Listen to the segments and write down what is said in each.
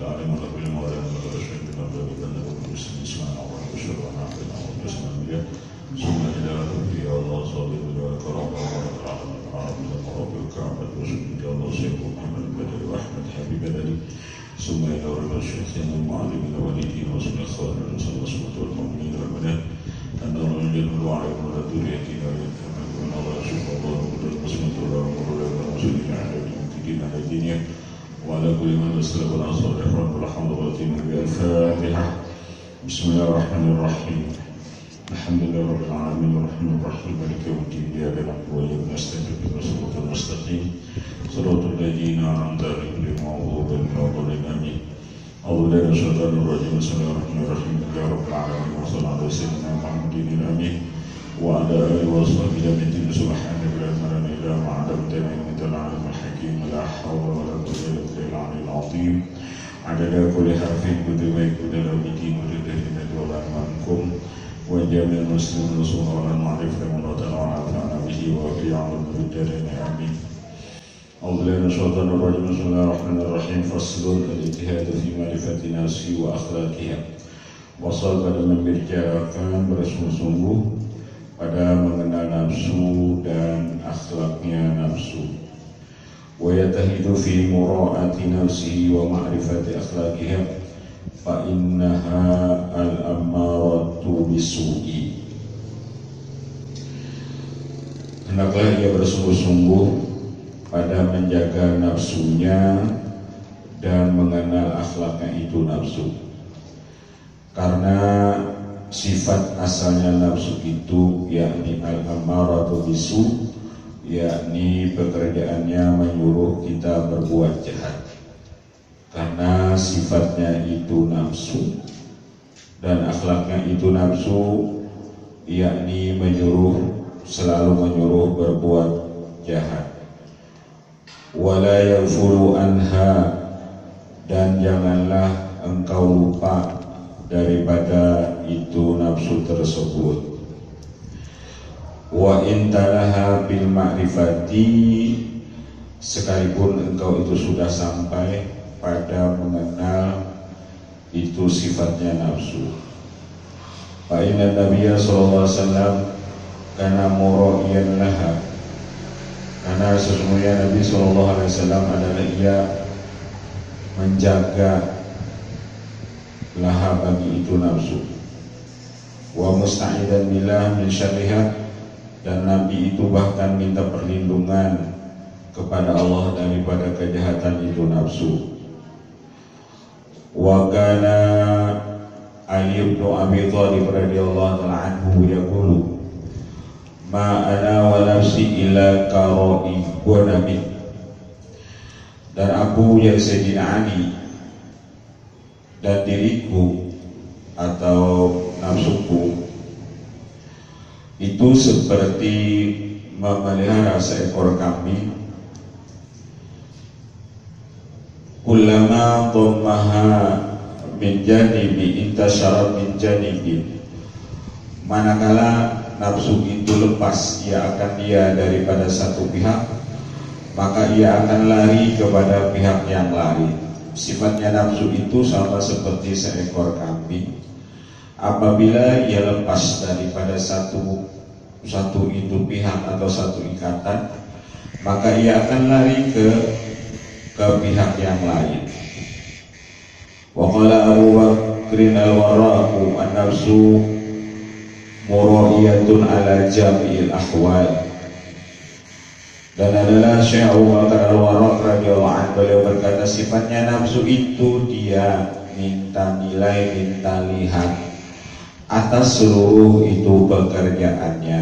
العالم ولا كل ما لا نقدر شيء من الله بأن نقول اسمعنا ونشهد أن عبدنا ونسمع به ثم إلى ربي الله صلى الله عليه وسلم العالمين رب الكعبة وسجد الله سيد محمد بدر وأحمد حبيب بدري ثم إلى رب شيخنا المعلم الوالدين وسن إخوان الرسول والسنة والمؤمنين والبنات أن نرجل وعليكم ذريتنا ومن الله شكر الله والمسلمة والمرور والمسلمين على المنتجين على الدنيا وعلى كل من أسلم والأنصار الإحرام والحمد لله الفاتحة بسم الله الرحمن الرحيم الحمد لله رب العالمين الرحمن الرحيم مالك يوم الدين إياك نعبد وإياك نستعين اهدنا الصراط المستقيم صراط الذين أنعمت عليهم غير المغضوب عليهم ولا الضالين آمين أعوذ بالله من الشيطان الرجيم بسم الله الرحمن الرحيم يا رب العالمين وصلى على سيدنا محمد الأمين وعلى آله وصحبه أجمعين سبحانك لا علم لنا إلا ما علمتنا إنك أنت العليم الحكيم لا حول ولا قوة إلا بالله العلي العظيم عدد كل حرف كل ما يكون له بدين ولد من ولا منكم وجميع المسلمين رسول الله المعرفة والله تعالى ونفعنا به وفي عمل بالدارين آمين. أعوذ بالله من الشيطان الرجيم بسم الله الرحمن الرحيم فصل الاجتهاد في معرفة نفسه وأخلاقها. Wasal pada membicarakan bersungguh-sungguh pada mengenal nafsu dan akhlaknya nafsu. Wa yatahidu fi mura'ati nafsihi wa ma'rifati akhlaqiha fa innaha al-ammaratu bisu'i. Hendaklah ia bersungguh-sungguh pada menjaga nafsunya dan mengenal akhlaknya itu nafsu. Karena sifat asalnya nafsu itu yakni al-ammaratu bisu, yakni pekerjaannya menyuruh kita berbuat jahat. Karena sifatnya itu nafsu dan akhlaknya itu nafsu, yakni selalu menyuruh berbuat jahat. Wala yaghfulu anha, dan janganlah engkau lupa daripada itu nafsu tersebut. Wa intalaha bil ma'rifati, sekalipun engkau itu sudah sampai pada mengenal itu sifatnya nafsu. Fa inna nabiyya sallallahu alaihi wasallam kana mura'iyan laha, karena sesungguhnya Nabi sallallahu alaihi wasallam adalah ia menjaga laha bagi itu nafsu. Wa musta'idan billah min syarriha, dan Nabi itu bahkan minta perlindungan kepada Allah daripada kejahatan itu nafsu. Wa kana Ali bin Abi Thalib radhiyallahu ta'ala anhu yaqulu ma ana wa nafsi illa kara'i wa nabi. Dan aku ya Sayyidina Ali dan diriku atau nafsuku itu seperti memelihara seekor kambing. Kullama dhammaha min janibi intasyarat min janibi, manakala nafsu itu lepas ia daripada satu pihak, maka ia akan lari kepada pihak yang lain. Sifatnya nafsu itu sama seperti seekor kambing. Apabila ia lepas daripada satu itu pihak atau satu ikatan, maka ia akan lari ke pihak yang lain. Wa qala Abu Bakrin al-Warraqu an-nafsu mura'iyatun ala jami'il ahwal. Dan adalah Syekh Abu Bakar al-Warraq radhiyallahu anhu, beliau berkata sifatnya nafsu itu dia minta nilai, minta lihat atas seluruh itu pekerjaannya.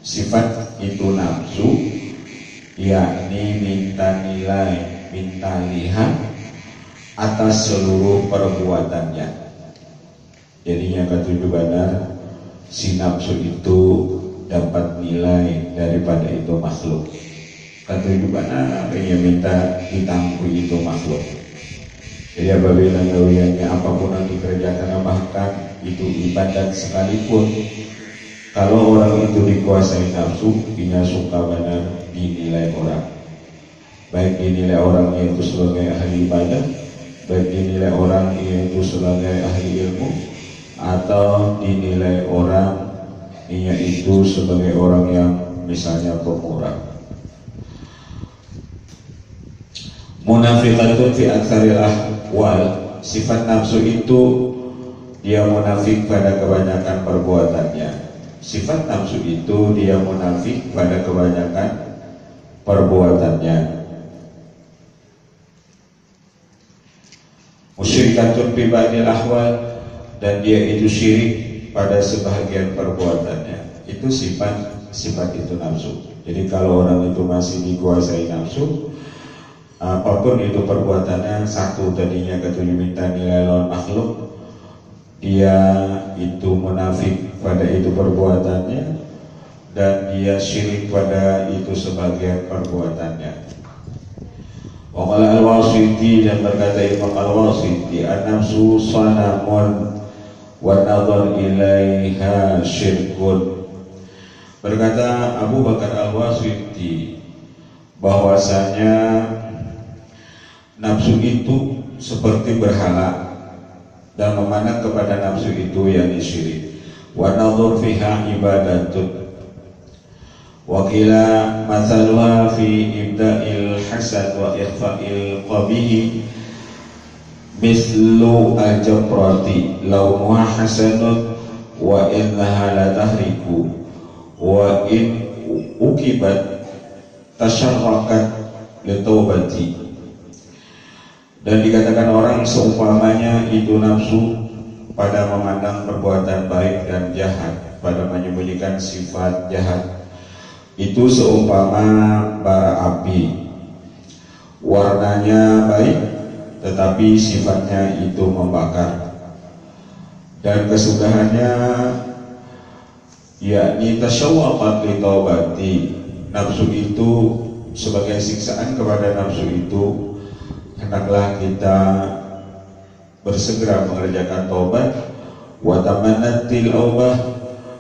Sifat itu nafsu yakni minta nilai, minta lihat atas seluruh perbuatannya. Jadinya ketujuh benar si nafsu itu dapat nilai daripada itu makhluk. Ketujuh benar yang minta ditangkui itu makhluk. Jadi apabila nawiannya apapun yang dikerjakan, bahkan itu ibadat sekalipun, kalau orang itu dikuasai nafsu, dia suka benar dinilai orang. Baik dinilai orangnya itu sebagai ahli ibadah baik dinilai orang itu sebagai ahli ilmu atau dinilai orang itu sebagai orang yang misalnya pemurah. Munafiqatun fi aktsaril ahwal, sifat nafsu itu dia munafik pada kebanyakan perbuatannya. Sifat nafsu itu dia munafik pada kebanyakan perbuatannya. Musyrikatun fi ba'dil ahwal, dan dia itu syirik pada sebahagian perbuatannya. Itu sifat itu nafsu. Jadi kalau orang itu masih dikuasai nafsu, apapun itu perbuatannya, satu tadinya ketujuh minta nilai lawan makhluk, dia itu munafik pada itu perbuatannya, dan dia syirik pada itu sebagian perbuatannya. Waqala al-Wasiti, dan berkata Imam al-Wasiti, an-nafsu sanamun wa nadhar ilaiha syirkun. Berkata Abu Bakar al-Wasiti bahwasanya nafsu itu seperti berhala, dan memandang kepada nafsu itu yang syirik. Wa nadhur fiha ibadatun. Wa qila mathaluha fi ibda'il hasan wa ikhfa'il qabihi mislu al-jabrati laumuha hasanun wa innaha la tahriku wa in ukibat tasyarrakat li taubati. Dan dikatakan orang seumpamanya itu nafsu pada memandang perbuatan baik dan jahat, pada menyembunyikan sifat jahat, itu seumpama bara api, warnanya baik tetapi sifatnya itu membakar, dan kesudahannya yakni tasyawwaqat li taubati, nafsu itu sebagai siksaan kepada nafsu itu, hendaklah kita bersegera mengerjakan taubat, wa tamannatil aubah,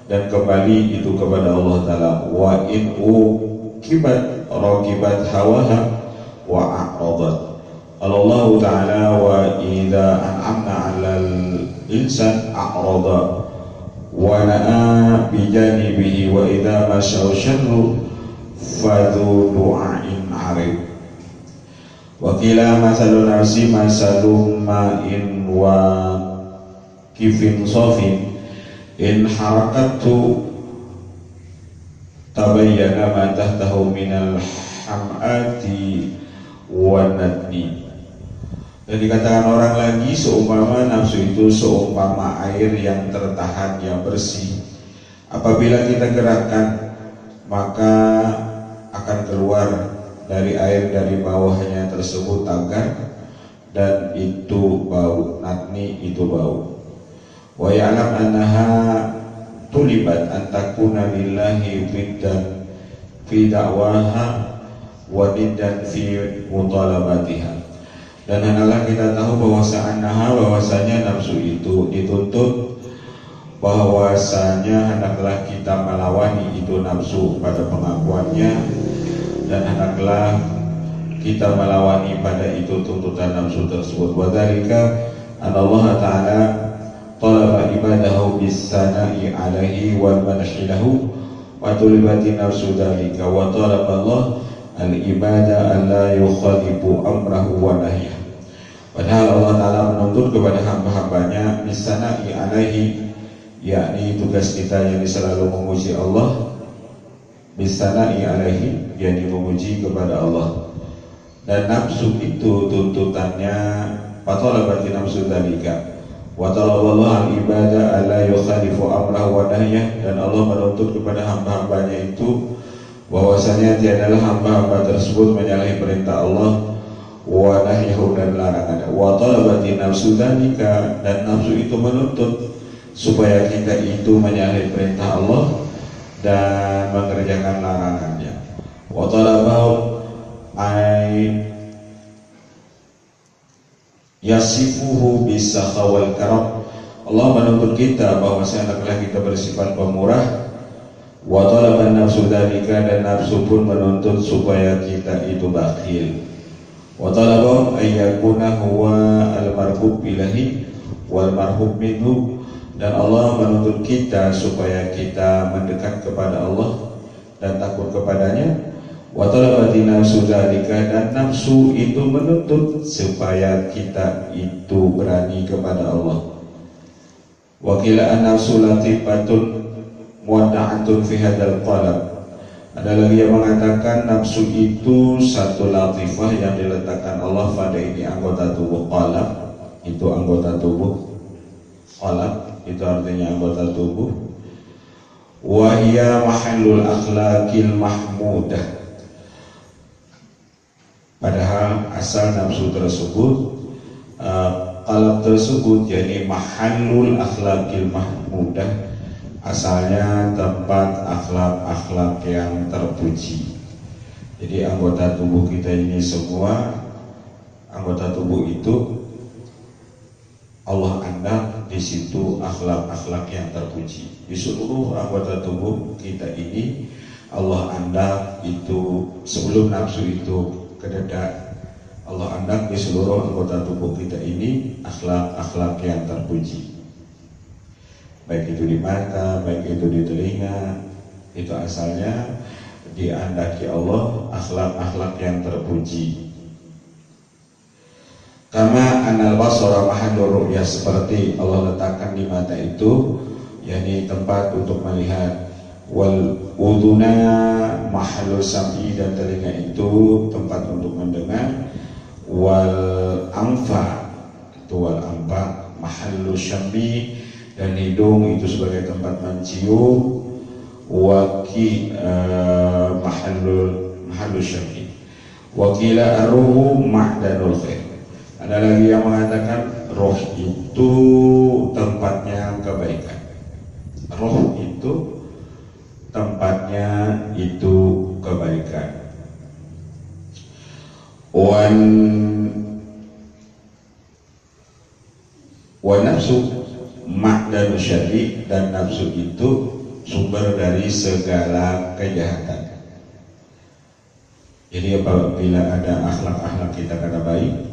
dan kembali itu kepada Allah Ta'ala. Wa in ukibat ragibat hawaha wa a'radat Allah Ta'ala wa idha an'amna 'alal insan a'rada wa na'a bijanibihi wa idha masya'u syarru fadhu du'ain 'arib. Wa qila mathalun nafsi mathalum ma'in wa kifin sofin in harakatu tabayyana ma tahtahu minal ham'ati wa nadni. Dan dikatakan orang lagi seumpama nafsu itu seumpama air yang tertahan, yang bersih. Apabila kita gerakkan, maka akan keluar dari air dari bawahnya tersebut tagar, dan itu bau, nadni itu bau. Wa ya'lam annaha tulibat an takuna lillahi biddan fi da'waha wa biddan fi mutalabatiha. Dan hendaklah kita tahu bahwasanya nafsu itu dituntut, bahwasanya hendaklah kita melawani itu nafsu pada pengakuannya, dan hendaklah kita melawani pada itu tuntutan nafsu tersebut. Wa dzalika anallahu ta'ala talaba ibadahu bis-sana'i alaihi wal manhi lahu wa tulibati nafsu dzalika wa talaba Allah al-ibada alla yukhalifu amrahu wa nahyah. Padahal Allah Ta'ala menuntut kepada hamba-hambanya bis-sana'i alaihi, yakni tugas kita yang selalu memuji Allah, bis-sana'i alaihi, yakni memuji kepada Allah. Dan nafsu itu tuntutannya fatalabati nafsu dzalika wa talaballahu al-ibada alla yukhalifu amrahu wa nahyah. Dan Allah menuntut kepada hamba-hambanya itu bahwasanya tiadalah hamba-hamba tersebut menyalahi perintah Allah wa nahyahu, dan larangannya. Wa talabati nafsu dzalika, dan nafsu itu menuntut supaya kita itu menyalahi perintah Allah dan mengerjakan larangannya. Wa talabahu ay yasifuhu bisakha wal karam. Allah menuntut kita bahwasanya hendaklah kita bersifat pemurah. Wa talaban nafsu dzalika, dan nafsu pun menuntut supaya kita itu bakhil. Wa talaba ayyakuna huwa al-marhub ilahi wal marhub minhu, dan Allah menuntut kita supaya kita mendekat kepada Allah dan takut kepadanya. Wa talabati nafsu dzalika, dan nafsu itu menuntut supaya kita itu berani kepada Allah. Wa qila an-nafsu latifatun muwadda'atun fi hadzal qalb. Ada lagi yang mengatakan nafsu itu satu latifah yang diletakkan Allah pada ini anggota tubuh. Qalb itu anggota tubuh. Qalb itu artinya anggota tubuh. Wa hiya mahallul akhlaqil mahmudah. Padahal asal nafsu tersebut, qalb tersebut, jadi mahallul akhlaqil mahmudah, asalnya tempat akhlak-akhlak yang terpuji. Jadi anggota tubuh kita ini semua, anggota tubuh itu Allah andal di situ akhlak-akhlak yang terpuji. Di seluruh anggota tubuh kita ini Allah andal itu, sebelum nafsu itu kededak, Allah andal di seluruh anggota tubuh kita ini akhlak-akhlak yang terpuji. Baik itu di mata, baik itu di telinga, itu asalnya diandaki Allah akhlak-akhlak yang terpuji. Karena anal basara mahallur ru'yah, seperti Allah letakkan di mata itu, yakni tempat untuk melihat. Wal udhuna mahallul sam'i, dan telinga itu tempat untuk mendengar. Wal anfa, itu wal anfa mahallul syam'i, dan hidung itu sebagai tempat mencium. Waki mahallul syam'i. Wakila ar-ruhu ma'danul khair. Ada lagi yang mengatakan roh itu tempatnya kebaikan. Roh itu tempatnya itu kebaikan. Wa nafsu ma'danu syarri, dan nafsu itu sumber dari segala kejahatan. Jadi apabila ada akhlak-akhlak kita kada baik,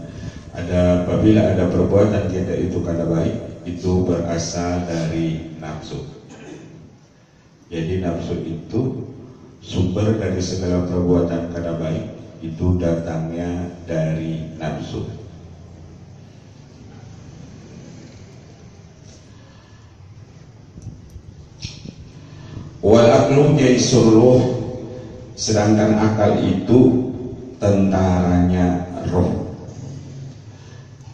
apabila ada perbuatan kita itu kada baik, itu berasal dari nafsu. Jadi nafsu itu sumber dari segala perbuatan kada baik, itu datangnya dari nafsu. Wal aqlu jaisur ruh, sedangkan akal itu tentaranya roh.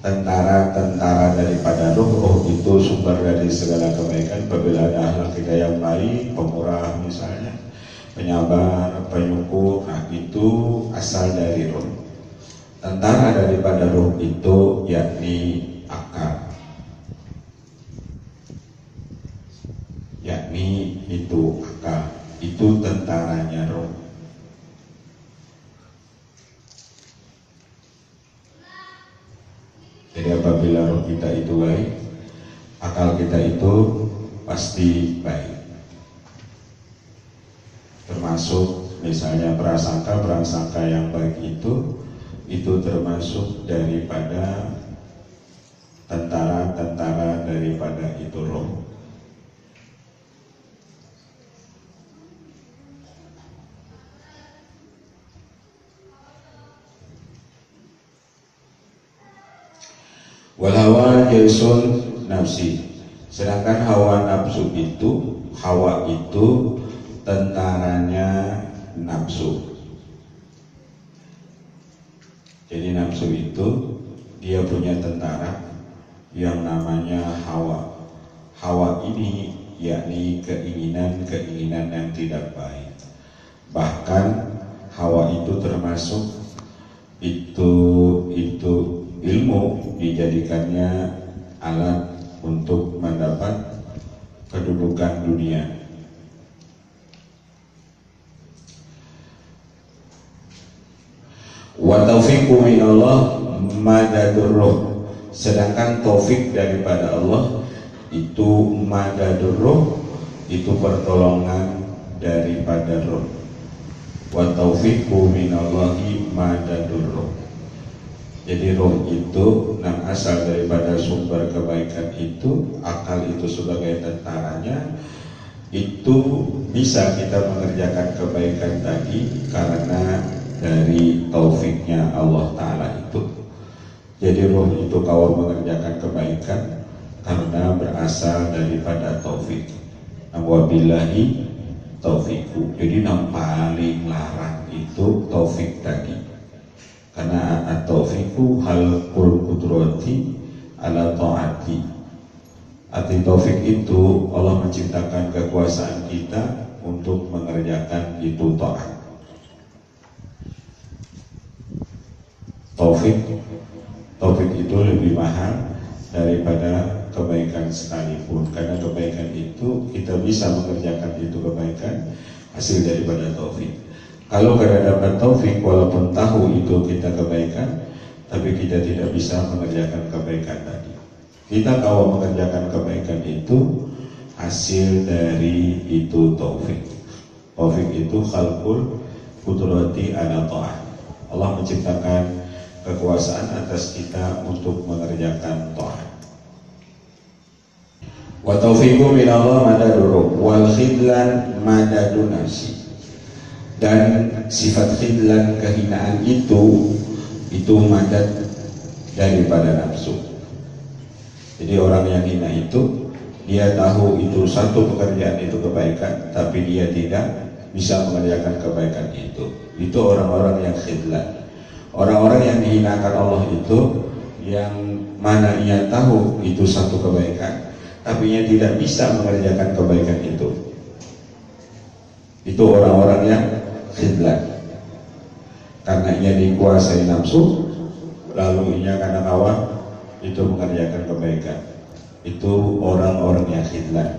Tentara daripada roh itu sumber dari segala kebaikan. Apabila ada akhlak kita yang baik, pemurah misalnya, penyabar, penyukur, nah itu asal dari roh. Tentara daripada roh itu yakni akal, yakni itu akal, itu tentaranya roh. Jadi apabila roh kita itu baik, akal kita itu pasti baik. Termasuk misalnya prasangka yang baik itu termasuk daripada tentara daripada itu roh. Wal hawa jaisun nafsi, sedangkan hawa nafsu itu, hawa itu tentaranya nafsu. Jadi nafsu itu dia punya tentara yang namanya hawa. Hawa ini yakni keinginan yang tidak baik. Bahkan hawa itu termasuk itu ilmu dijadikannya alat untuk mendapat kedudukan dunia. Wa taufiqu minallah madadur ruh, sedangkan taufik daripada Allah itu madadur ruh, itu pertolongan daripada ruh. Wa taufiqu minallahi madadur ruh, Jadi roh itu asal daripada sumber kebaikan itu, akal itu sebagai tentaranya, itu bisa kita mengerjakan kebaikan tadi karena dari taufiknya Allah Ta'ala itu. Jadi roh itu kawal mengerjakan kebaikan karena berasal daripada taufik. Wabillahi taufiku. Jadi yang paling larang itu taufik tadi. Karena at-taufiku halqul qudrati ala ta'ati. Arti taufik itu Allah menciptakan kekuasaan kita untuk mengerjakan itu ta'at. Taufik itu lebih mahal daripada kebaikan sekalipun, karena kebaikan itu kita bisa mengerjakan itu kebaikan hasil daripada taufik. Kalau kita dapat taufik, walaupun tahu itu kita kebaikan, tapi kita tidak bisa mengerjakan kebaikan tadi. Kita kalau mengerjakan kebaikan itu hasil dari itu taufik. Taufik itu khalqul qudrati ala ta'ah. Allah menciptakan kekuasaan atas kita untuk mengerjakan ta'ah. Wa taufiqu minallah madaduru wal khidlan madadun nafsi. Dan sifat khidlan, kehinaan itu madad daripada nafsu. Jadi orang yang hina itu, dia tahu itu satu pekerjaan itu kebaikan, tapi dia tidak bisa mengerjakan kebaikan itu. Itu orang-orang yang khidlan. Orang-orang yang dihinakan Allah itu, yang mana ia tahu itu satu kebaikan, tapi ia tidak bisa mengerjakan kebaikan itu. Itu orang-orang yang khidlan. Karena ia dikuasai nafsu, lalu ia kadang-kadang itu mengerjakan kebaikan. Itu orang-orang yang khidlan.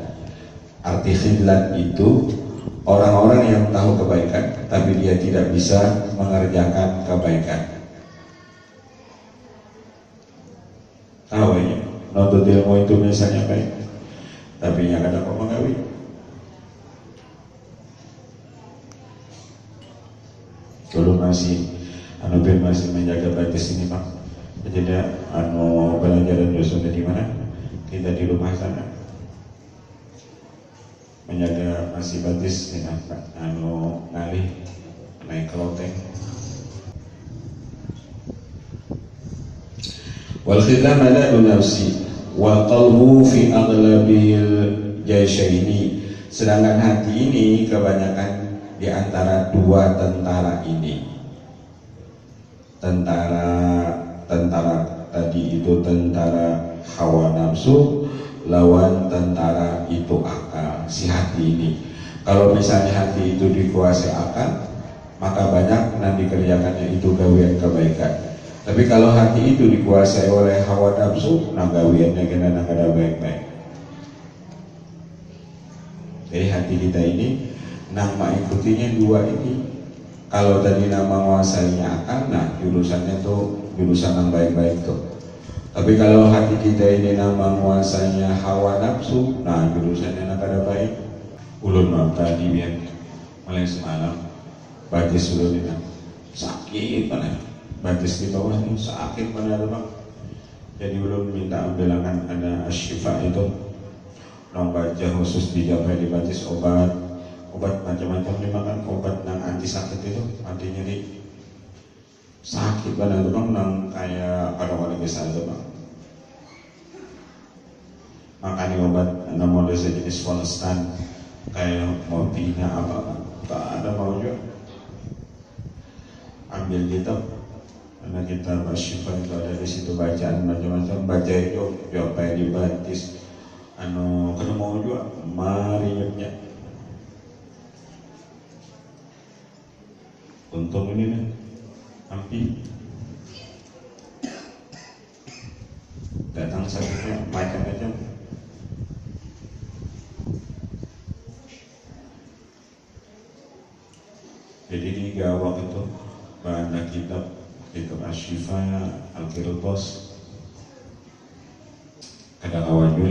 Arti khidlan itu orang-orang yang tahu kebaikan, tapi dia tidak bisa mengerjakan kebaikan. Tahu ya, nuntut ilmu itu misalnya baik, tapi yang kadang mengawin. Dulu masih menjaga batis ini Pak. Jadi pelajaran dosen di mana? Kita di rumah sana menjaga masih batis dengan ngalih naik keloteng. Wal khidlam ala nafsi wa qalbu fi aghlabil jayshaini. Sedangkan hati ini kebanyakan di antara dua tentara ini. Tentara tadi itu tentara hawa nafsu lawan tentara itu akal, si hati ini. Kalau misalnya hati itu dikuasai akal, maka banyak yang dikerjakannya itu gawian kebaikan. Tapi kalau hati itu dikuasai oleh hawa nafsu, nah gawiannya kena kada baik-baik. Jadi hati kita ini nama ikutinya dua ini. Kalau tadi nama menguasainya akal, nah jurusannya tuh jurusan yang baik-baik tuh. Tapi kalau hati kita ini nama menguasainya hawa nafsu, nah jurusannya nak ada baik. Ulun maaf tadi biar mulai semalam batis ulun ini sakit mana, batis di bawah ini sakit mana tuh Bang. Jadi ulun minta ambilangan ada asyifa itu, orang baca khusus dijapai di batis obat macam-macam dimakan, obat yang anti sakit itu, anti nyeri sakit banget tuh Bang, yang kayak kadang-kadang biasa aja Bang. Makanya obat nama jenis konstan kayak mopinya apa tak ada mau juga ambil kitab, karena kita Syifa itu ada di situ bacaan macam-macam, baca itu apa yang dibatis kena mau juga mari nyepnya. Untung ini nih ampi datang sakitnya macam-macam. Jadi di gawang itu bahan kitab Asyifa Al-Qirtos. Kadang-kadang juga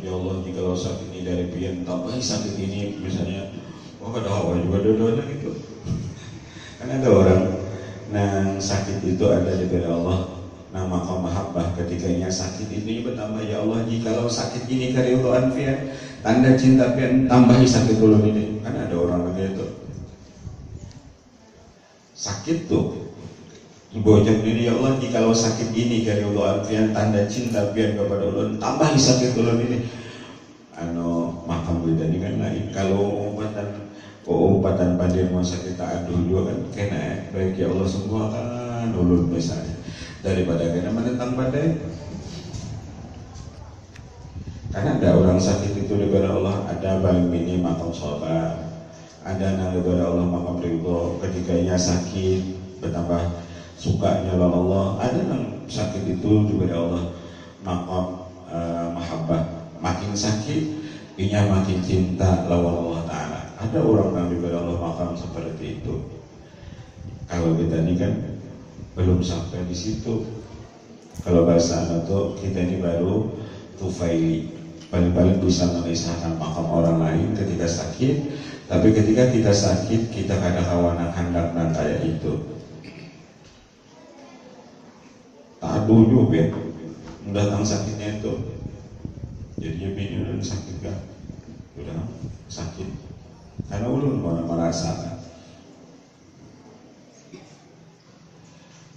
ya Allah, jika lo sakit ini dari pian tambah sakit ini misalnya, kadang-kadang juga dua-duanya gitu. Kan ada orang yang sakit itu ada dari Allah, Nah maka mahabbah ketika ia sakit itu bertambah. Ya Allah, jikalau sakit ini karidhoan fian, tanda cinta pian, tambahi sakit ulun ini. Kan ada orang begitu. Sakit tuh bocap diri, ya Allah, jikalau sakit ini karidhoan fian, tanda cinta pian kepada ulun, tambahi sakit ulun ini. Makam beda ini kan lain. Kalau obatan pandir mau sakit tak aduh juga kan kena baik ya Allah semua kan ulun misalnya daripada kena menentang badai. Karena ada orang sakit itu daripada Allah, ada paling mini makam sabar, ada nang daripada Allah makam ridho ketika ia sakit bertambah sukanya lawan Allah, ada nang sakit itu daripada Allah makam mahabbah, makin sakit inya makin cinta lawan Allah Ta'ala. Ada orang yang daripada Allah makam seperti itu. Kalau kita ini kan belum sampai di situ. Kalau bahasa anak tuh kita ini baru tufaili, paling-paling bisa mengisahkan makam orang lain ketika sakit. Tapi ketika kita sakit, kita kadang-kadang hendak dan kayak itu. Tak dulu ya, datang sakitnya itu. Jadinya bingung sakit kan? Udah sakit. Karena ulun mau merasakan.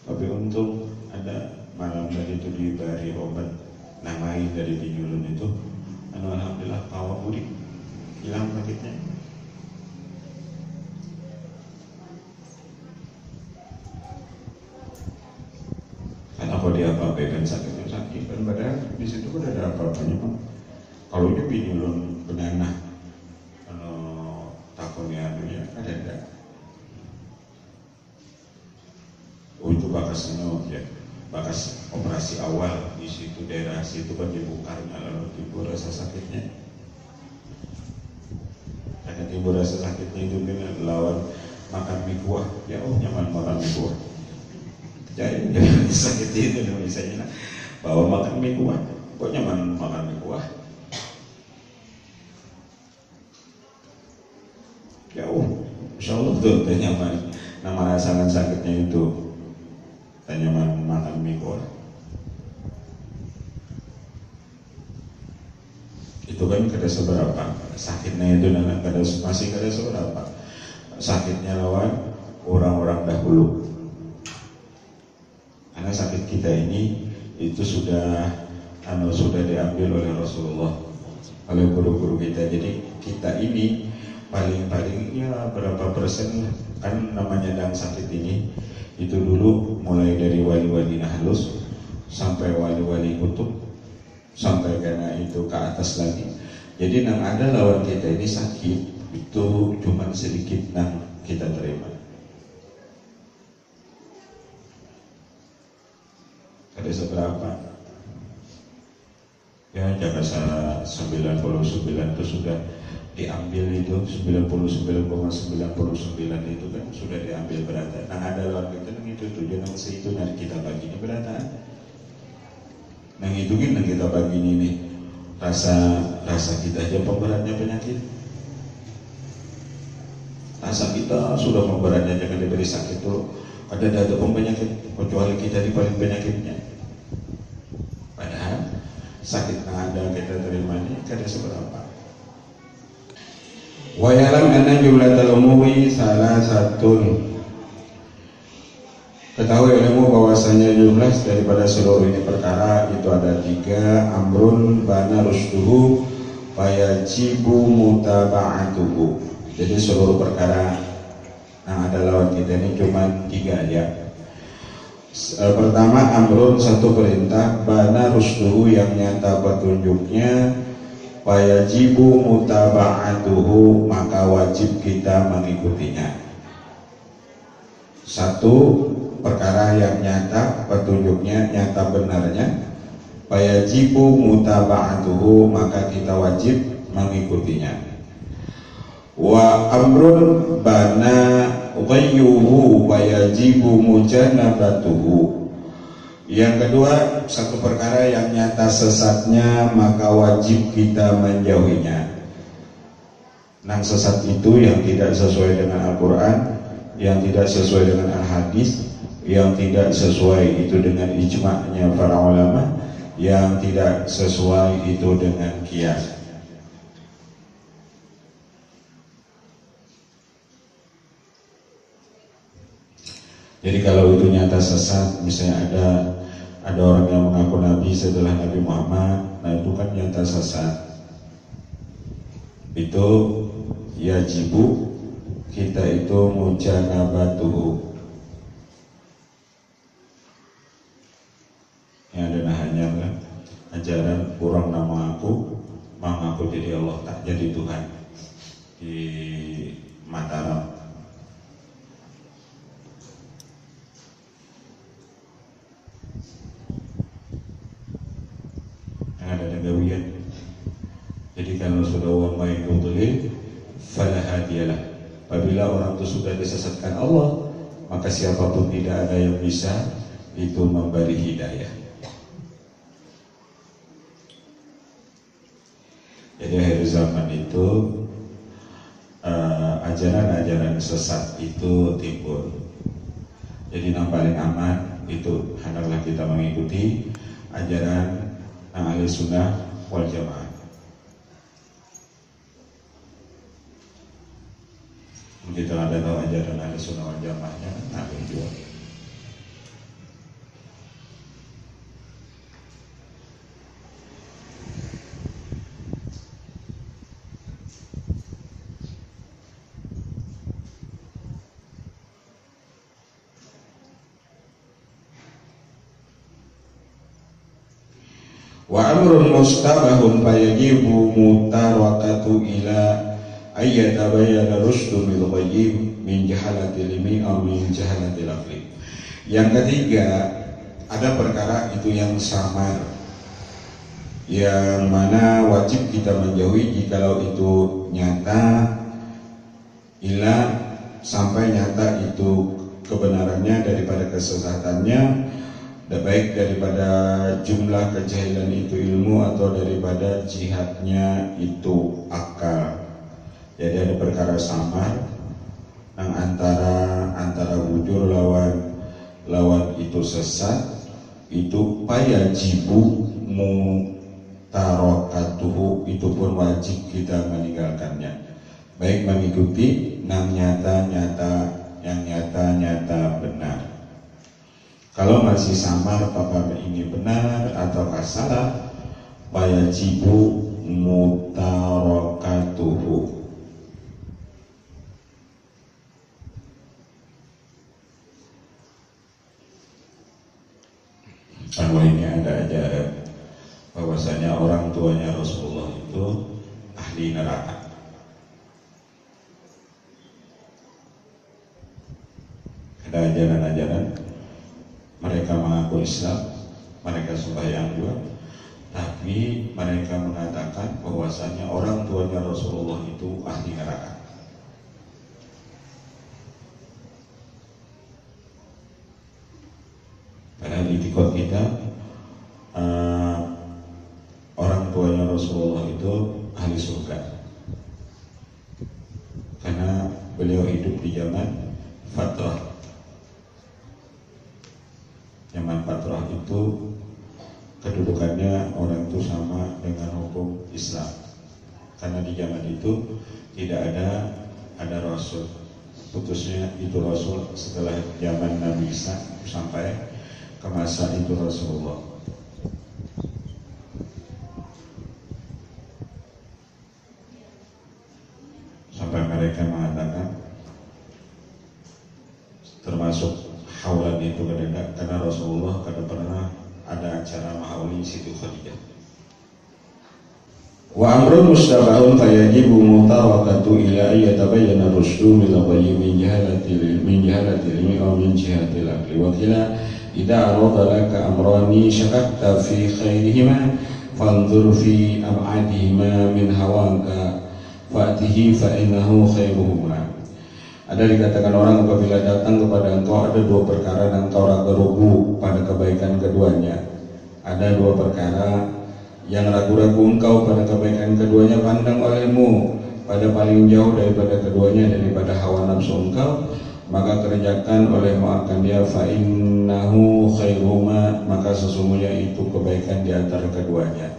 Tapi untung ada malam tadi itu diberi obat namai dari pinjulun itu. Alhamdulillah kawan mudik hilang sakitnya. Karena kalau dia apa-apakan sakitnya sakit kan padahal di situ kan ada apa-apanya Pak. Kalau dia pinjulun penanah takonnya anunya ada enggak? Oh itu bakasnya ya, bakas operasi awal di situ daerah situ kan dibukarnya lalu timbul rasa sakitnya. Karena timbul rasa sakitnya itu dengan lawan makan mie kuah, ya nyaman makan mie kuah. Jadi sakit itu misalnya bawa makan mie kuah, kok nyaman makan mie kuah? Ya insya Allah tuh nyaman. Nama rasakan sakitnya itu nyaman makan mie kuah. Itu kan kada seberapa sakitnya itu masih kada seberapa sakitnya lawan orang-orang dahulu. Karena sakit kita ini itu sudah diambil oleh Rasulullah, oleh guru-guru kita. Jadi kita ini paling-paling ya berapa persen kan namanya dang sakit ini itu dulu mulai dari wali-wali nahlus sampai wali-wali kutub sampai karena itu ke atas lagi. Jadi nang ada lawan kita ini sakit itu cuma sedikit nang kita terima. Ada seberapa? Ya jangan salah 99 itu sudah diambil itu 99,99 itu kan sudah diambil beratan. Nah ada lawan kita nang itu tujuan nang itu dari kita bagi ini beratan. Nang itu kan nang kita bagi ini nih rasa kita aja pemberatnya penyakit. Rasa kita sudah pemberatnya jangan diberi sakit tuh ada penyakit kecuali kita di paling penyakitnya. Padahal sakit nang ada kita terima ini kada seberapa. Wa yalam anna jumlatal umuri salah satun. Ketahui ilmu bahwasanya jumlah daripada seluruh ini perkara itu ada 3. Amrun bana rusduhu fayajibu mutaba'atuhu. Jadi seluruh perkara yang ada lawan kita ini cuma 3 aja. Pertama amrun, satu perintah, bana rusduhu yang nyata petunjuknya, fayajibu mutaba'atuhu maka wajib kita mengikutinya. Satu perkara yang nyata petunjuknya, nyata benarnya, fayajibu mutaba'atuhu maka kita wajib mengikutinya. Wa amrun bana ghayyuhu fayajibu mujanabatuhu. Yang kedua, satu perkara yang nyata sesatnya maka wajib kita menjauhinya. Nang sesat itu yang tidak sesuai dengan Al-Quran, yang tidak sesuai dengan Al-Hadis, yang tidak sesuai itu dengan ijma'nya para ulama, yang tidak sesuai itu dengan qiyas. Jadi kalau itu nyata sesat, misalnya ada orang yang mengaku Nabi setelah Nabi Muhammad, nah itu kan nyata sesat. Itu yajibu kita itu mujanabatuhu. Yang ada nahanya kan, ajaran kurang nama aku, mengaku jadi Allah, tak jadi Tuhan di Mataram. Yang ada negawian. Jadi kalau sudah wa may yudlil fala hadiyalah. Apabila orang itu sudah disesatkan Allah, maka siapapun tidak ada yang bisa itu memberi hidayah. Jadi akhir zaman itu ajaran-ajaran sesat itu timbul. Jadi yang paling aman itu hendaklah kita mengikuti ajaran ahli sunnah wal jamaah. Kita ada tahu ajaran ahli sunnah wal jamaahnya, nah juga. Wa amrun mustabahun fayajibu mutarakatu ila ayyatabayyana rusdu bil ghayyib min jahalatil ilmi aw min jahalatil aqli. Yang ketiga, ada perkara itu yang samar, yang mana wajib kita menjauhi jikalau itu nyata, ila sampai nyata itu kebenarannya daripada kesesatannya, baik daripada jumlah kejahilan itu ilmu atau daripada jihadnya itu akal. Jadi ada perkara samar yang antara bujur lawan itu sesat, itu payajibu mutarakatuhu, itu pun wajib kita meninggalkannya, baik mengikuti yang nyata benar. Kalau masih samar apakah ini benar atau salah, wajibu mutarakatuhu. Kalau ini ada ajaran bahwasanya orang tuanya Rasulullah itu ahli neraka. Ada ajaran-ajaran mereka mengaku Islam, mereka sembahyang juga, tapi mereka mengatakan bahwasanya orang tuanya Rasulullah itu ahli neraka. Padahal itikad kita orang tuanya Rasulullah itu ahli surga, karena beliau hidup di zaman fatrah. Zaman fatrah itu kedudukannya orang itu sama dengan hukum Islam, karena di zaman itu tidak ada Rasul, putusnya itu Rasul setelah zaman Nabi Isa sampai ke masa itu Rasulullah. Sampai mereka mengatakan termasuk haulan itu karena Rasulullah kada pernah ada acara mahauli Siti Khadijah. Wa amrun mustabahun fayajibu mutarakatu ila ayyatabayyana rusdu min al-ghayyi min jahalatil ilmi aw min jihatil aqli. Wa qila idza arada laka amrani syakakta fi khairihima fanzur fi ab'adihima min hawaka fa'tihi fa innahu khairuhuma. Ada dikatakan orang apabila datang kepada engkau ada dua perkara dan engkau ragu-ragu pada kebaikan keduanya. Ada dua perkara yang ragu-ragu engkau pada kebaikan keduanya, pandang olehmu pada paling jauh daripada keduanya, daripada hawa nafsu engkau, maka kerjakan olehmu akan dia, fa innahu khairuma, maka sesungguhnya itu kebaikan di antara keduanya.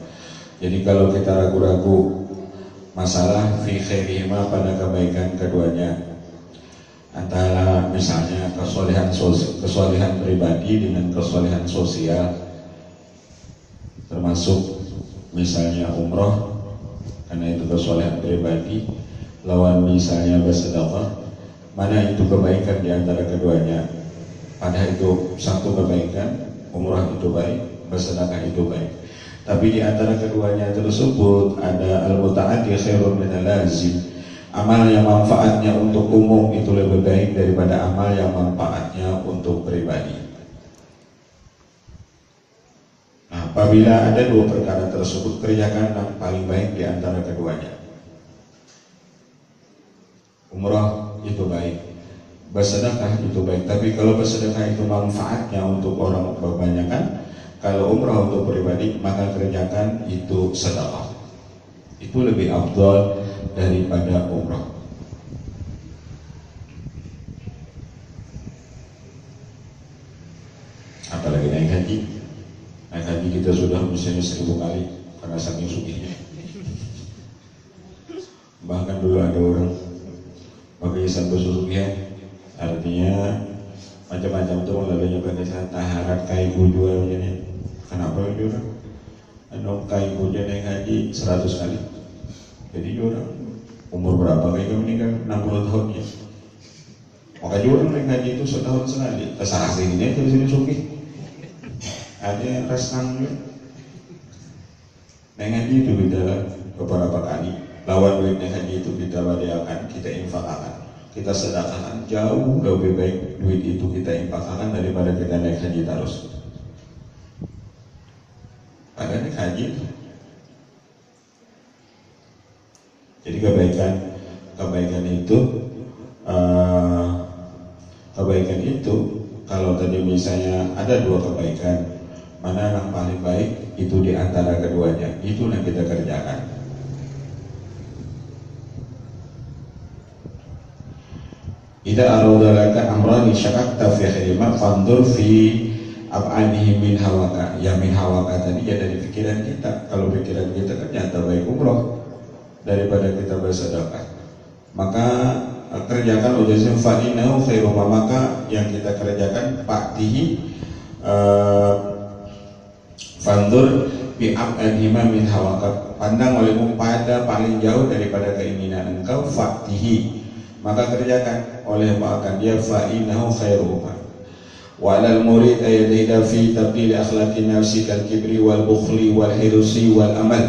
Jadi kalau kita ragu-ragu masalah fi khairihima pada kebaikan keduanya, antara misalnya kesolehan pribadi dengan kesolehan sosial, termasuk misalnya umroh karena itu kesolehan pribadi, lawan misalnya bersedekah, mana itu kebaikan di antara keduanya? Padahal itu satu kebaikan, umrah itu baik, bersedekah itu baik. Tapi di antara keduanya tersebut ada al-muta'addi khairun min al-lazim. Amal yang manfaatnya untuk umum itu lebih baik daripada amal yang manfaatnya untuk pribadi. Nah, apabila ada dua perkara tersebut, kerjakan yang paling baik di antara keduanya. Umrah itu baik, bersedekah itu baik. Tapi kalau bersedekah itu manfaatnya untuk orang kebanyakan, kalau umrah untuk pribadi, maka kerjakan itu sedekah. Itu lebih afdal daripada umrah. Apalagi naik haji. Naik haji kita sudah misalnya 1000 kali karena saking sugihnya. Bahkan dulu ada orang pakai sampai susukian, artinya macam-macam itu melalui pakai taharat kai jual ini. Kenapa itu orang? Anu kai buja naik haji 100 kali. Jadi orang umur berapa kayak meninggal 60 tahun ya. Maka orang naik haji itu setahun sekali. Terserah sini aja di sini suki. Ada yang resang juga. Naik haji itu beda beberapa kali. Lawan duit naik haji itu kita badiakan, kita infakkan, kita sedekahkan. Jauh lebih baik duit itu kita infakkan daripada kita naik haji terus. Padahal naik haji itu. Jadi kebaikan itu kalau tadi misalnya ada dua kebaikan, mana yang paling baik itu di antara keduanya, itu yang kita kerjakan. Idza aradalaka amrani syakakta fi khairima fandur fi ab'anihi min hawaka. Ya min hawaka tadi ya dari pikiran kita. Kalau pikiran kita ternyata baik umroh daripada kita bersedekah, maka kerjakan ujazim fa innahu khairuma, maka yang kita kerjakan fa'tihi fandur bi ab'anihi min hawaka, pandang olehmu pada paling jauh daripada keinginan engkau, fa'tihi, maka kerjakan olehmu akan dia, fa innahu khairuhuma. Wa 'alal murid ayadida fi tabdil akhlaqin nafsi kal kibri wal bukhli wal hirsi wal amal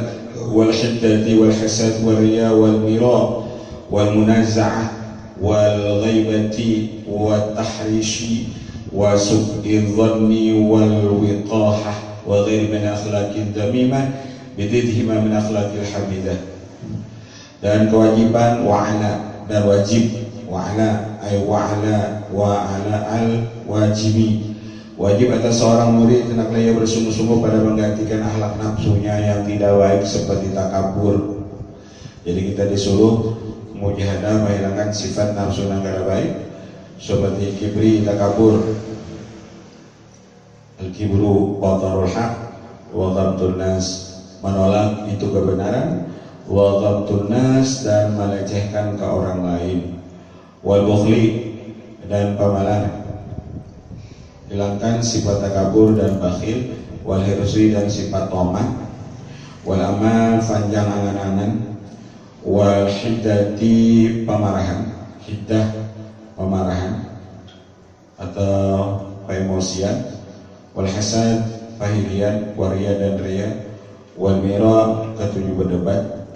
wal hiddati wal hasad wal riya wal mira wal munaza'ah wal ghaibati wat tahrishi wa su'idh dhanni wal wiqahah wa ghairi min akhlaqid damimah bididhima min akhlaqil hamidah. Dan kewajiban wa'ala dan wajib, wa'ala ay wa'ala wa'ala al wajibi, wajib atas seorang murid hendaklah ia bersungguh-sungguh pada menggantikan akhlak nafsunya yang tidak baik seperti takabur. Jadi kita disuruh mujahadah menghilangkan sifat nafsu yang tidak baik seperti kibri, takabur. Al-kibru batarul haq wa ghamtun nas, menolak itu kebenaran, wa ghamtun nas, dan melecehkan ke orang lain, wal bukhli, dan pemalas, hilangkan sifat takabur dan bakhil, wal hirsi, dan sifat tomah, wal amal, panjang angan-angan, wal hiddati, pemarahan, hiddah, pemarahan atau emosian, wal hasad, pahilian, waria dan ria, wal mira, ketujuh berdebat,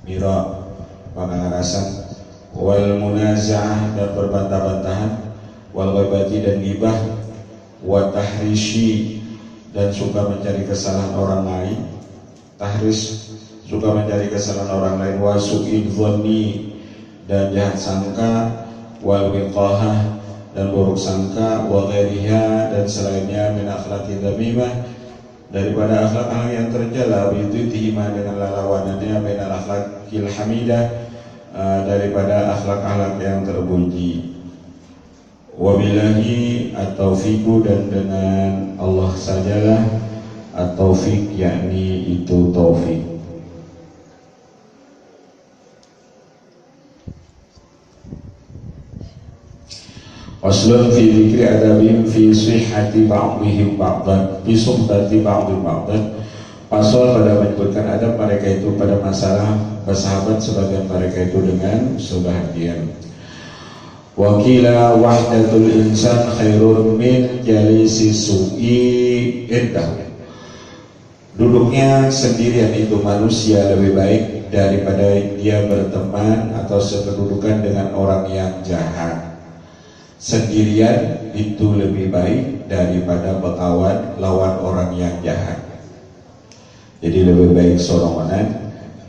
mira, pengarasan, wal munaza'ah, dan berbantah-bantahan, wal ghaibati, dan ghibah, wa tahrishi, dan suka mencari kesalahan orang lain, tahris, suka mencari kesalahan orang lain, wa su'id dhanni, dan jahat sangka, wal wiqahah, dan buruk sangka, wa ghairiha, dan selainnya, min akhlaqid damimah, daripada akhlak yang tercela, itu dihima dengan lawanannya, min akhlaqil hamidah, daripada akhlak-akhlak yang terpuji. Wabillahi at-taufiqu, dan dengan Allah sajalah at-taufiq, yakni itu taufik. Waslun fi dzikri adabihim fi sihhati ba'dihim ba'dan fi suhbati ba'dihim ba'dan. Pasal pada menyebutkan adab mereka itu pada masalah bersahabat sebagian mereka itu dengan sebahagian. Wakila wahdatul insan khairun min jalisi su'i indah. Duduknya sendirian itu manusia lebih baik daripada dia berteman atau sekedudukan dengan orang yang jahat. Sendirian itu lebih baik daripada berkawan lawan orang yang jahat. Jadi lebih baik sorongan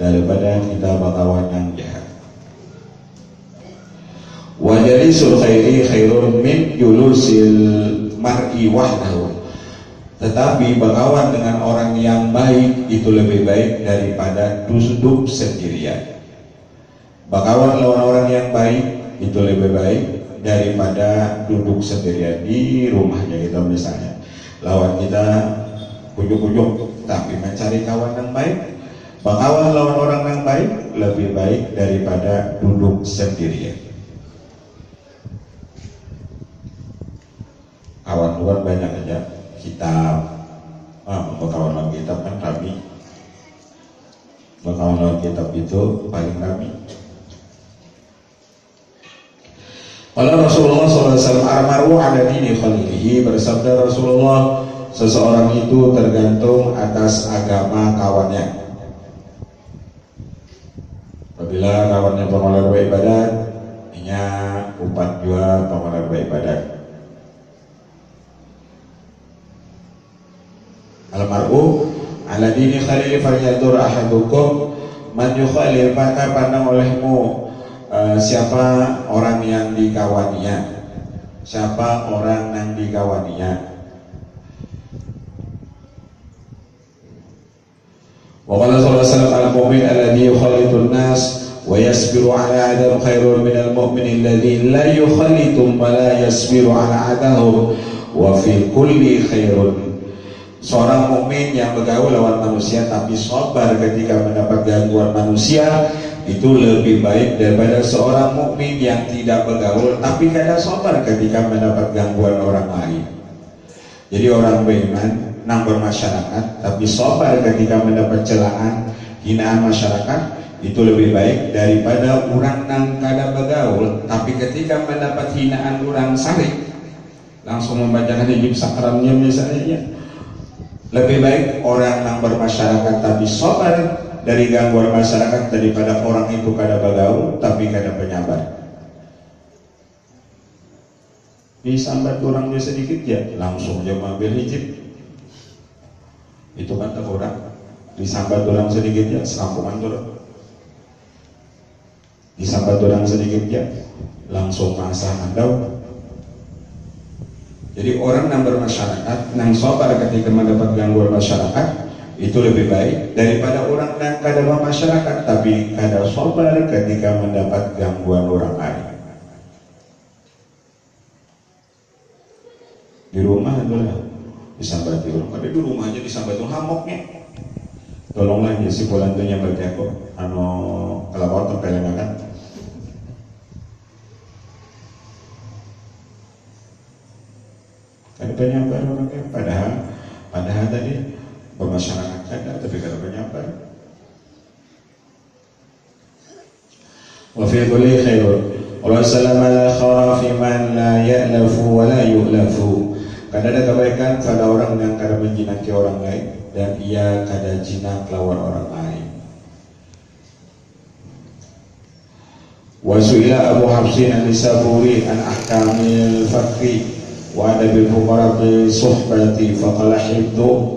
daripada kita berkawan yang jahat. Wa jalisul khairi khairun min julusil mar'i wahdahu. Tetapi berkawan dengan orang yang baik itu lebih baik daripada duduk sendirian. Berkawan lawan orang yang baik itu lebih baik daripada duduk sendirian di rumahnya kita misalnya. Lawan kita ujuk-ujuk, tapi mencari kawan yang baik, berkawan lawan orang yang baik lebih baik daripada duduk sendirian. Kawan luar banyak aja, kitab, berkawan lawan kitab kan rami. Berkawan lawan kitab itu paling rami. Kalau Rasulullah SAW armaru ala dini khalilihi, bersabda Rasulullah, seseorang itu tergantung atas agama kawannya. Apabila kawannya pengelola ibadat, nya umpat juga pengelola ibadat. Almaru ala dini khalili falyadur ahadukum man yukhalil, maka pandang olehmu siapa orang yang dikawaninya, siapa orang yang dikawaninya. Wa qala sallallahu alaihi wasallam al-mu'min alladhi yukhalitun nas wa yasbiru ala adam khairun min al-mu'min alladhi la yukhalitum wa la yasbiru ala adahum wa fi kulli khairun. Seorang mukmin yang bergaul lawan manusia tapi sabar ketika mendapat gangguan manusia itu lebih baik daripada seorang mukmin yang tidak bergaul tapi kadang sabar ketika mendapat gangguan orang lain. Jadi orang beriman nang bermasyarakat tapi sabar ketika mendapat celaan, hinaan masyarakat itu lebih baik daripada orang nang kadang bergaul tapi ketika mendapat hinaan orang sarik langsung membacakan hijab sakramnya misalnya. Lebih baik orang yang bermasyarakat tapi sabar dari gangguan masyarakat daripada orang itu kada bergaul tapi kada penyabar. Disambat orangnya sedikit ya langsung dia mengambil hijab. Itu kan tak orang. Disambat orang sedikit ya serampungan orang. Disambat orang sedikit ya langsung masa mandau. Jadi orang yang bermasyarakat, yang sabar ketika mendapat gangguan masyarakat itu lebih baik daripada orang yang kada bermasyarakat tapi kada sabar ketika mendapat gangguan orang lain. Di rumah itulah disambati orang, ada di rumah aja disambati orang hamoknya. Tolonglah ya si polantunya bagi aku, kalau tempelan kan. Ada penyampaian orangnya, padahal tadi bermasyarakat ada, tapi kada penyampaian. Wa fi kulli khairun. Wa salama la khara fi man la ya'lafu wa la yu'lafu. Kada ada kebaikan pada orang yang kada menjinaki orang lain dan ia kada jinak lawan orang lain. Wa su'ila Abu Hafsin an-Nisaburi an ahkamil fakri wa adabil fuqarati suhbati faqala hibdu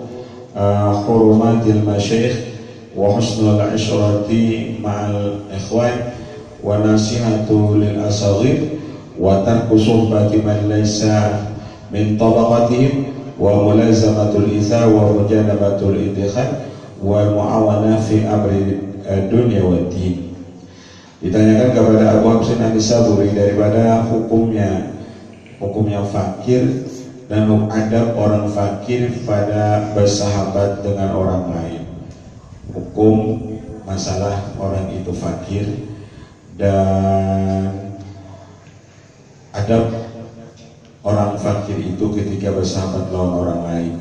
hurumatil masyayikh wa husnul ishrati ma'al ikhwan wa nasihatu lil asaghir wa tarku suhbati man laysa min tabaqatihim wa mulazamatul itha wa mujanabatul idkhal wa muawana fi amri dunya wa din. Ditanyakan kepada Abu Hafsin an-Nisaburi daripada hukumnya hukumnya fakir, dan adab orang fakir pada bersahabat dengan orang lain. Hukum masalah orang itu fakir dan adab orang fakir itu ketika bersahabat lawan orang lain.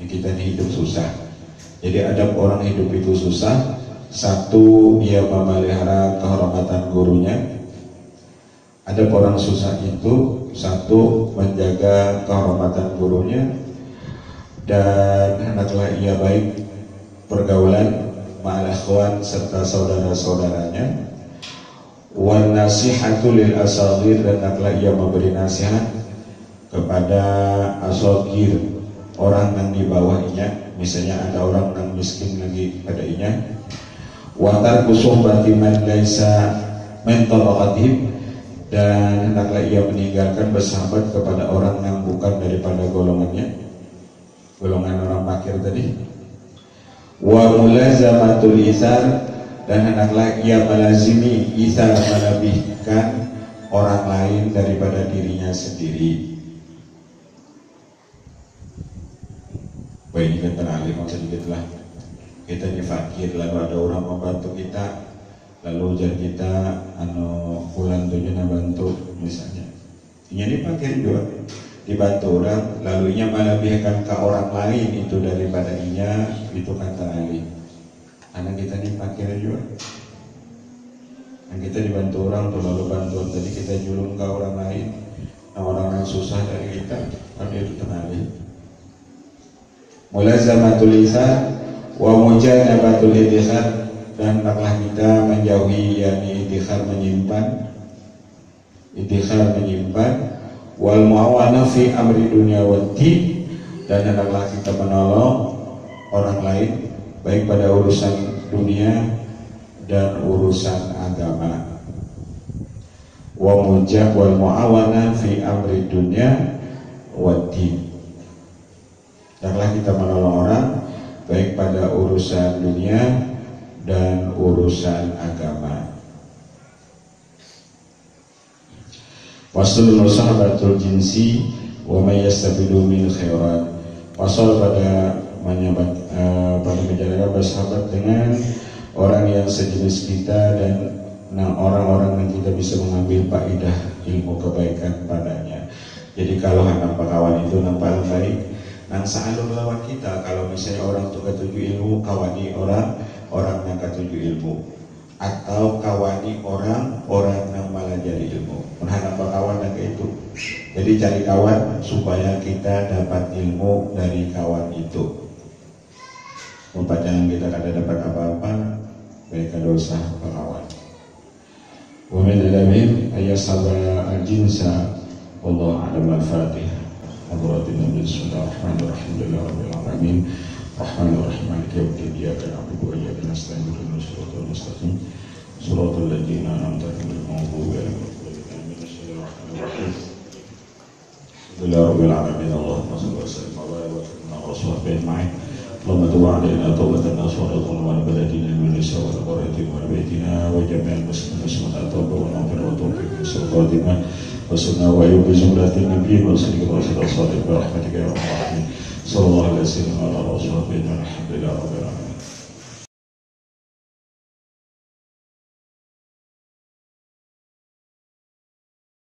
Kita ini hidup susah, jadi adab orang hidup itu susah. Satu, ia memelihara kehormatan gurunya. Adab orang susah itu satu, menjaga kehormatan gurunya, dan hendaklah ia baik pergaulan ma'al ikhwan serta saudara-saudaranya. Wan nasihatu lil asagir, dan hendaklah ia memberi nasihat kepada asagir, orang yang di bawahnya. Misalnya ada orang yang miskin lagi pada inya. Wa tarku suhbati man laisa min tabaqatihim, dan hendaklah ia meninggalkan bersahabat kepada orang yang bukan daripada golongannya, golongan orang fakir tadi. Wa mulazamatul ithar, dan hendaklah ia melazimi ithar, melebihkan orang lain daripada dirinya sendiri. Baik, ini kan teralih sedikitlah. Kita ini fakir, lalu ada orang membantu kita, lalu jadi kita bulan tujuh bantu misalnya. Ini fakir juga dibantu orang, lalu inya melebihkan ke orang lain itu daripada inya, itu kan teralih. Karena kita ini fakir juga. Yang kita dibantu orang tuh, lalu bantuan tadi kita julung ke orang lain, nah orang yang susah dari kita, kan itu teralih. Mulazamatul lisan wa mujanabatul idkhar, dan hendaklah kita menjauhi yakni idkhar menyimpan, wal muawana fi amri dunya wati, dan hendaklah kita menolong orang lain baik pada urusan dunia dan urusan agama. Wa mujab wal muawana fi amri dunya wati, hendaklah kita menolong orang baik pada urusan dunia dan urusan agama. Waslul sahabatul jinsi wa may yastafidu min khairat. Wasal pada menjalankan bersahabat dengan orang yang sejenis kita dan orang-orang yang kita bisa mengambil faedah ilmu kebaikan padanya. Jadi kalau anak kawan itu nampak baik, nang saalur lawan kita. Kalau misalnya orang itu ketujuh ilmu, kawani orang yang ketujuh ilmu, atau kawani orang yang malah jadi ilmu. Menghadap kawan yang itu. Jadi cari kawan supaya kita dapat ilmu dari kawan itu. Jangan kita kada dapat apa-apa, mereka dosa kawan. Wa min al-amim ayasaba al-jinsa wallahu a'lam. Al-Fatihah. Hadratin bismillahirrahmanirrahim. Alhamdulillahirabbil alamin. Rahmanirrahim. Maliki yaumiddin. Iyyaka na'budu wa iyyaka nasta'in. Ihdinas siratal mustaqim. Siratal ladzina an'amta 'alaihim ghairil maghdubi 'alaihim waladdallin. Bismillahirrahmanirrahim. Alhamdulillahirabbil alamin. Allahumma shalli wa sallim wa barik ala rasulillah ma'in. Allahumma tub 'alaina taubatan nasuhatan wa baladina min nisa wa qaratin wa baitina wa jami'al muslimin subhanahu wa ta'ala wa tawfiq wa وسنة وأيوب بجملة النبي وصدق الرسول الصادق برحمتك يا رب العالمين. صلى الله عليه وسلم على رسول الله الحمد لله رب العالمين.